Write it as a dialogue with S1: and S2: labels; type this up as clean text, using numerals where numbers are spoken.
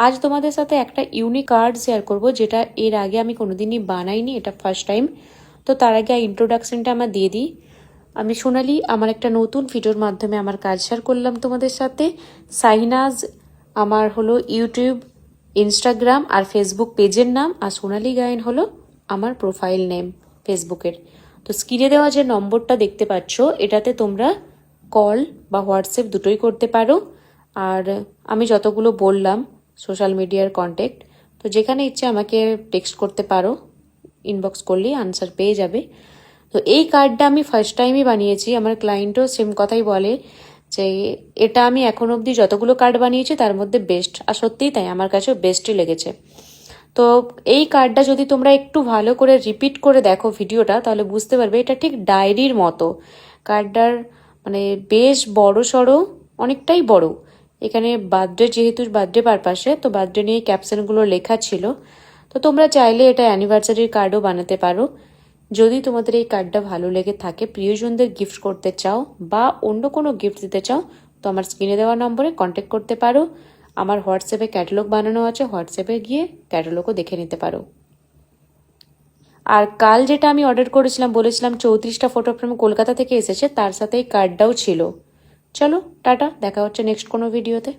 S1: আজ তোমাদের সাথে একটা ইউনিক কার্ড শেয়ার করব, যেটা এর আগে আমি কোনোদিনই বানাইনি, এটা ফার্স্ট টাইম। তো তার আগে ইন্ট্রোডাকশনটা আমার দিয়ে দিই। আমি সোনালি, আমার একটা নতুন ভিডিওর মাধ্যমে আমার কাজ শেয়ার করলাম তোমাদের সাথে। শাহিনাজ আমার হলো ইউটিউব, ইনস্টাগ্রাম আর ফেসবুক পেজের নাম, আর সোনালি গায়েন হলো আমার প্রোফাইল নেম ফেসবুকের। তো স্ক্রিনে দেওয়া যে নম্বরটা দেখতে পাচ্ছ, এটাতে তোমরা কল বা হোয়াটসঅ্যাপ দুটোই করতে পারো। আর আমি যতগুলো বললাম সোশ্যাল মিডিয়ার কন্ট্যাক্ট, তো যেখানে ইচ্ছে আমাকে টেক্সট করতে পারো, ইনবক্স করলেই আনসার পেয়ে যাবে। তো এই কার্ডটা আমি ফার্স্ট টাইমই বানিয়েছি। আমার ক্লায়েন্টও সেম কথাই বলে যে এটা আমি এখন অবধি যতগুলো কার্ড বানিয়েছি তার মধ্যে বেস্ট, আর সত্যিই তাই, আমার কাছেও বেস্টই লেগেছে। তো এই কার্ডটা যদি তোমরা একটু ভালো করে রিপিট করে দেখো ভিডিওটা, তাহলে বুঝতে পারবে এটা ঠিক ডায়েরির মতো। কার্ডটার মানে বেশ বড় সড়ো, অনেকটাই বড়। এখানে বার্থডে, যেহেতু বার্থডে পারপাসে, তো বার্থডে নিয়ে ক্যাপশনগুলো লেখা ছিল। তো তোমরা চাইলে এটা অ্যানিভার্সারির কার্ডও বানাতে পারো। যদি তোমাদের এই কার্ডটা ভালো লেগে থাকে, প্রিয়জনদের গিফট করতে চাও বা অন্য কোনো গিফট দিতে চাও, তো আমার স্ক্রিনে দেওয়া নম্বরে কন্ট্যাক্ট করতে পারো। আমার হোয়াটসঅ্যাপে ক্যাটালগ বানানো আছে, হোয়াটসঅ্যাপে গিয়ে ক্যাটালগও দেখে নিতে পারো। আর কাল যেটা আমি অর্ডার করেছিলাম, বলেছিলাম 34টা ফটো ফ্রেম কলকাতা থেকে এসেছে, তার সাথে এই কার্ডটাও ছিল। চলো টাটা, দেখা হচ্ছে নেক্সট কোনো ভিডিওতে।